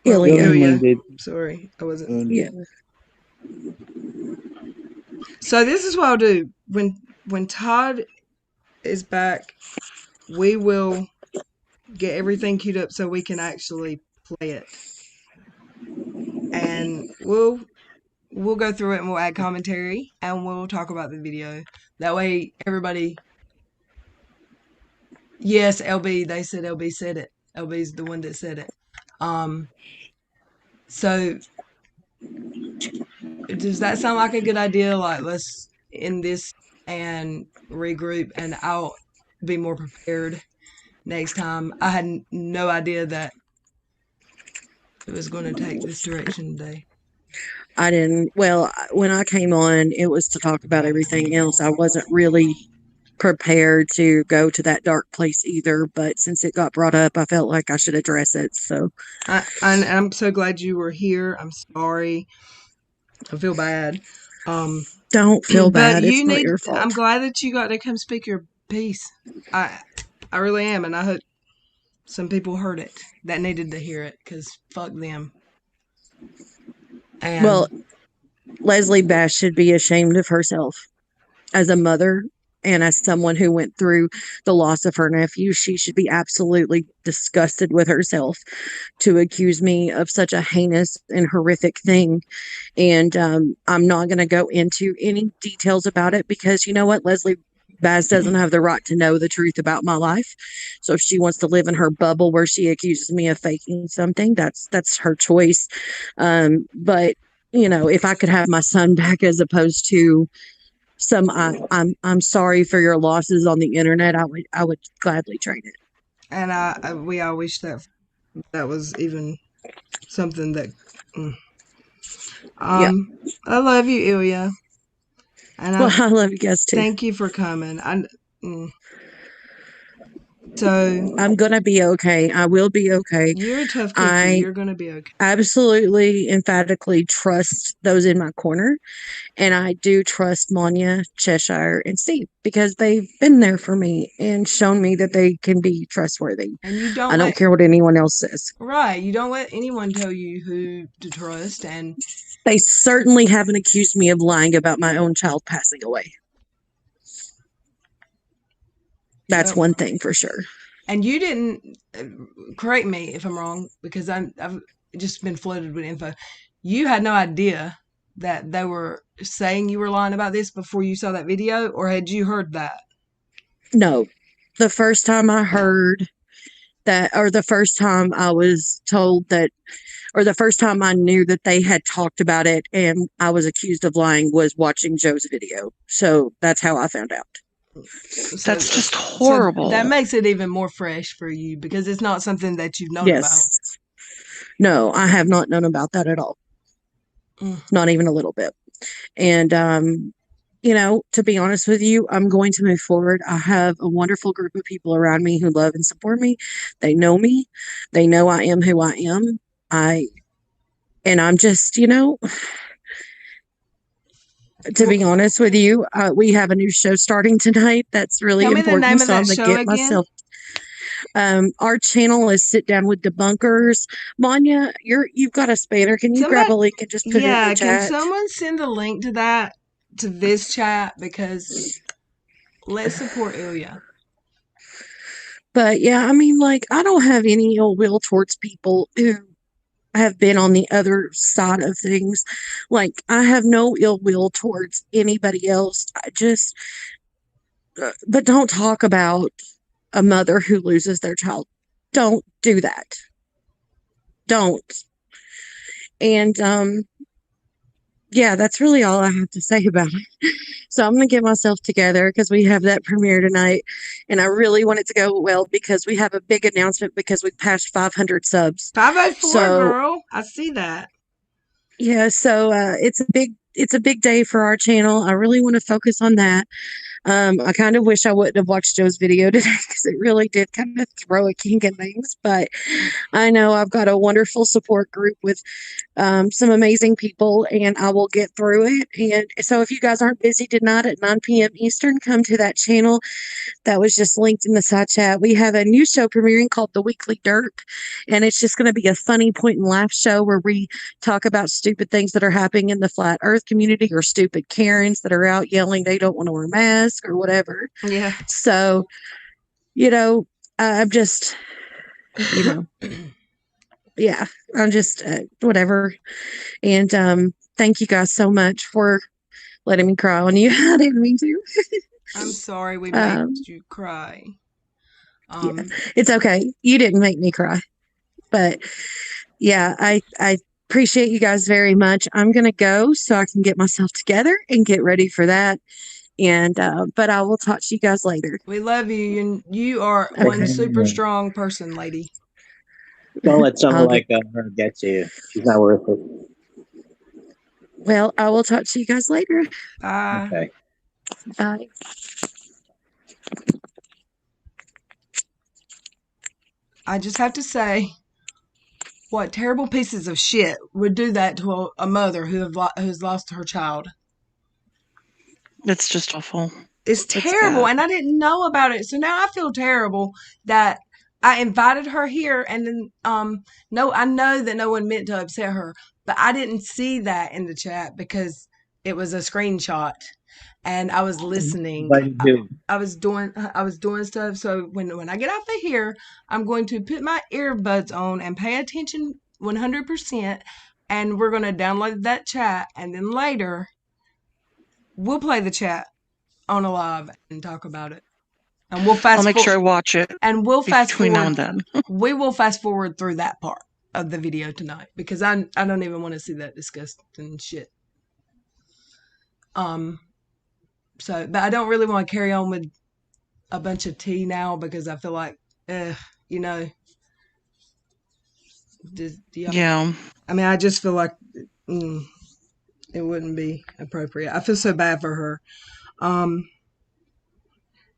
Ilya. Sorry, I wasn't. Yeah. So this is what I'll do. When Todd is back, we will get everything queued up so we can actually play it. And we'll go through it and we'll add commentary and we'll talk about the video. That way everybody. Yes, LB, they said LB said it. LB's the one that said it. So does that sound like a good idea? Like, let's end this and regroup, and I'll be more prepared next time. I had no idea that it was going to take this direction today. I didn't. Well, when I came on, it was to talk about everything else. I wasn't really prepared to go to that dark place either, but since it got brought up, I felt like I should address it. So I'm so glad you were here. I'm sorry. I feel bad. don't feel bad. But It's not your fault. I'm glad that you got to come speak your piece. I really am, and I hope some people heard it that needed to hear it, because fuck them. And well, Leslie Bass should be ashamed of herself as a mother and as someone who went through the loss of her nephew. She should be absolutely disgusted with herself to accuse me of such a heinous and horrific thing. And I'm not going to go into any details about it because you know what, Leslie Baz doesn't have the right to know the truth about my life. So if she wants to live in her bubble where she accuses me of faking something, that's her choice. But if I could have my son back as opposed to I'm sorry for your losses on the internet, I would gladly trade it. And we all wish that was even something that. Mm. Yeah. I love you, Ilya, and Well, I I love you guys too. thank you for coming. So I'm gonna be okay. I will be okay. you're a tough cookie. I You're gonna be okay. absolutely emphatically trust those in my corner. And I do trust Manya, Cheshire, and Steve because they've been there for me and shown me that they can be trustworthy. And you I don't don't care what anyone else says. right. You don't let anyone tell you who to trust. And They certainly haven't accused me of lying about my own child passing away. That's one thing for sure. And you didn't correct me if I'm wrong because I've just been flooded with info. You had no idea that they were saying you were lying about this before you saw that video, or had you heard that? No. The first time I heard that, or the first time I was told that, or the first time I knew that they had talked about it and I was accused of lying was watching Joe's video. So that's how I found out. That's just horrible. So that makes it even more fresh for you because it's not something that you've known about. No, I have not known about that at all. Not even a little bit. And, to be honest with you, I'm going to move forward. I have a wonderful group of people around me who love and support me. They know me. They know I am who I am. I'm just, to be honest with you, we have a new show starting tonight. That's really Tell me important. the name of So I'm that going to show get again? myself. Our channel is Sit Down with Debunkers. Manya, you've got a spanner. Can you grab a link and just put it in the chat? Can someone send a link to that to this chat because let's support Ilya. But yeah, I don't have any ill will towards people who have been on the other side of things. Like, I have no ill will towards anybody else. But don't talk about a mother who loses their child. Don't do that. Don't. And, yeah, that's really all I have to say about it. So I'm going to get myself together because we have that premiere tonight. And I really want it to go well because we have a big announcement because we passed 500 subs. 504, girl. I see that. Yeah, so it's a big day for our channel. I really want to focus on that. I kind of wish I wouldn't have watched Joe's video today because it really did kind of throw a kink in things. But I know I've got a wonderful support group with some amazing people, and I will get through it. And so if you guys aren't busy tonight at 9 p.m. Eastern, come to that channel. That was just linked in the side chat. We have a new show premiering called The Weekly Derp, and it's just going to be a funny point and laugh show where we talk about stupid things that are happening in the flat earth community or stupid Karens that are out yelling they don't want to wear masks or whatever. Yeah. So, I'm just, yeah, I'm just whatever. And thank you guys so much for letting me cry on you. I didn't mean to. I'm sorry we made you cry. Yeah, it's okay. You didn't make me cry. But yeah, I appreciate you guys very much. I'm going to go so I can get myself together and get ready for that. And but I will talk to you guys later. We love you. And you are one super strong person, lady. Don't let someone like her get to you. She's not worth it. Well, I will talk to you guys later. Bye. Okay. Bye. I just have to say, what terrible pieces of shit would do that to a mother who's lost her child? It's just awful. It's terrible, and I didn't know about it, so now I feel terrible that I invited her here, and then no, I know that no one meant to upset her, but I didn't see that in the chat because it was a screenshot, and I was listening. I was doing stuff. So when I get off of here, I'm going to put my earbuds on and pay attention 100%, and we're going to download that chat, and then later we'll play the chat on a live and talk about it. And we'll I'll make sure I watch it fast between now and forward. then. We will fast forward through that part of the video tonight because I don't even want to see that disgusting shit. So, but I don't really want to carry on with a bunch of tea now because I feel like, you know, Yeah. I mean, I just feel like it wouldn't be appropriate. I feel so bad for her.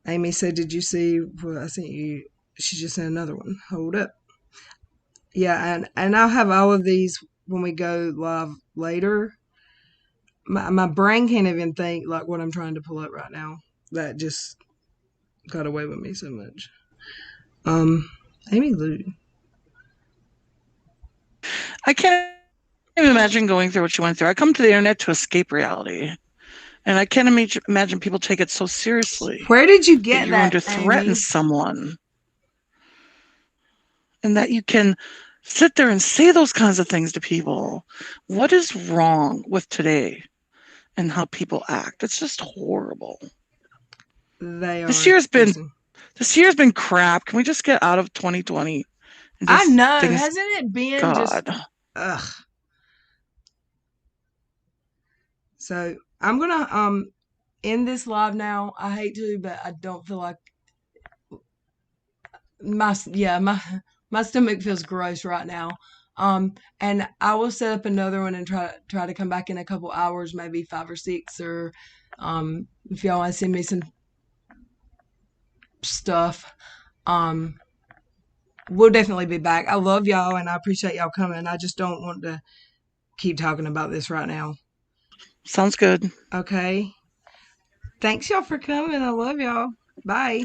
Amy said, "Did you see what I sent you?" She just sent another one. Hold up. Yeah, and I'll have all of these when we go live later. My brain can't even think like what I'm trying to pull up right now. That just got away with me so much. Amy Lou. I can't even imagine going through what she went through. I come to the internet to escape reality. And I can't imagine people take it so seriously. Where did you That get you're going that, to threaten Amy? someone. And that you can sit there and say those kinds of things to people. What is wrong with today and how people act? It's just horrible. They are. This year's been crap. Can we just get out of 2020? And I just know. things, Hasn't it been just God. ugh? So I'm gonna end this live now. I hate to, but I don't feel like my stomach feels gross right now. And I will set up another one and try to come back in a couple hours, maybe 5 or 6, or if y'all want to send me some stuff, we'll definitely be back. I love y'all and I appreciate y'all coming. I just don't want to keep talking about this right now. Sounds good. Okay. Thanks y'all for coming. I love y'all. Bye.